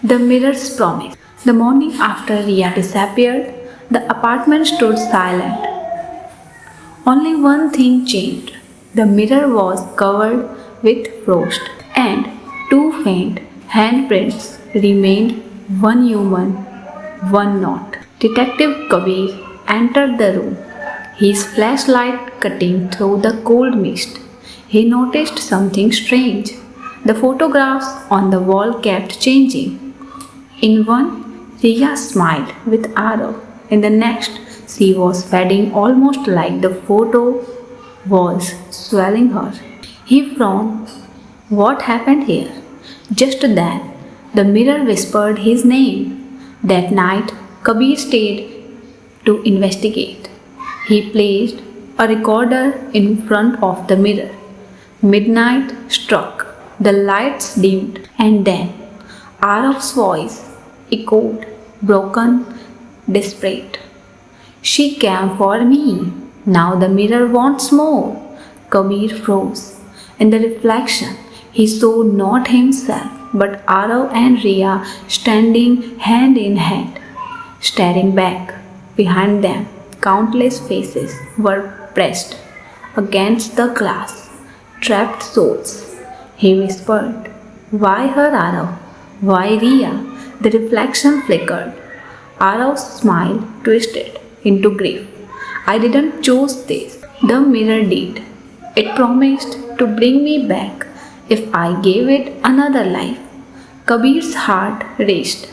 The mirror's promise. The morning after Ria disappeared, the apartment stood silent. Only one thing changed. The mirror was covered with frost, and two faint handprints remained, one human, one not. Detective Kabir entered the room, his flashlight cutting through the cold mist. He noticed something strange. The photographs on the wall kept changing. In one, Riya smiled with Arav. In the next, she was fading almost like the photo was swallowing her. He frowned. What happened here? Just then, the mirror whispered his name. That night, Kabir stayed to investigate. He placed a recorder in front of the mirror. Midnight struck, the lights dimmed, and then Arav's voice echoed, broken, desperate. She came for me. Now the mirror wants more. Kabir froze. In the reflection, he saw not himself, but Arav and Riya standing hand in hand, staring back. Behind them, countless faces were pressed against the glass. Trapped souls. He whispered, Why her, Arav? Why Riya? The reflection flickered. Arav's smile twisted into grief. I didn't choose this. The mirror did. It promised to bring me back if I gave it another life. Kabir's heart raced.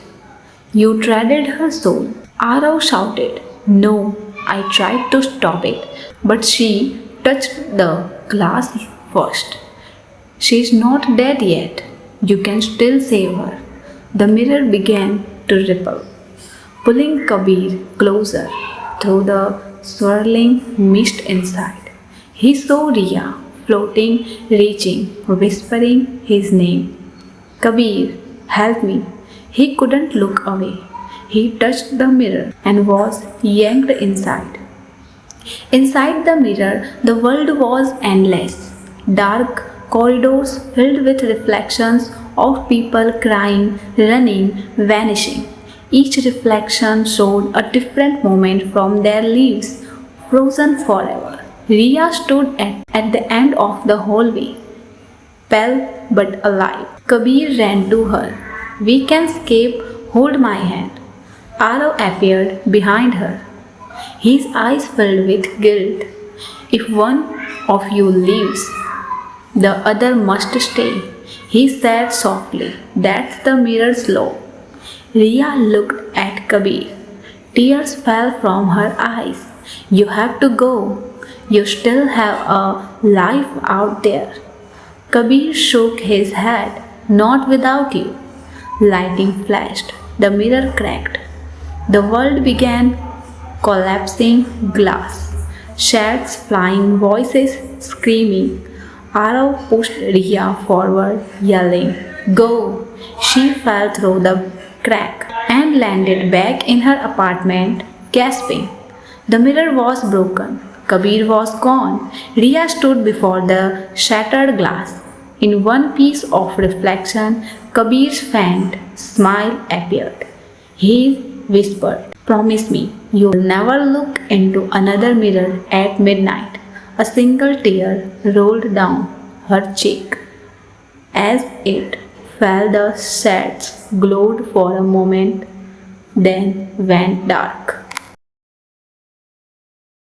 You treaded her soul. Arav shouted. No, I tried to stop it, but she touched the glass first. She's not dead yet. You can still save her. The mirror began to ripple, pulling Kabir closer through the swirling mist inside. He saw Riya floating, reaching, whispering his name. Kabir, help me. He couldn't look away. He touched the mirror and was yanked inside. Inside the mirror, the world was endless. Dark corridors filled with reflections of people crying, running, vanishing. Each reflection showed a different moment from their lives, frozen forever. Riya stood at the end of the hallway, pale but alive. Kabir ran to her. We can escape, hold my hand. Arav appeared behind her, his eyes filled with guilt. If one of you leaves, the other must stay. He said softly, That's the mirror's law. Riya looked at Kabir. Tears fell from her eyes. You have to go. You still have a life out there. Kabir shook his head. Not without you. Lightning flashed. The mirror cracked. The world began collapsing, glass, shards flying, voices screaming. Arav pushed Riya forward, yelling, Go! She fell through the crack and landed back in her apartment, gasping. The mirror was broken. Kabir was gone. Riya stood before the shattered glass. In one piece of reflection, Kabir's faint smile appeared. He whispered, Promise me, you'll never look into another mirror at midnight. A single tear rolled down her cheek. As it fell, the shards glowed for a moment, then went dark.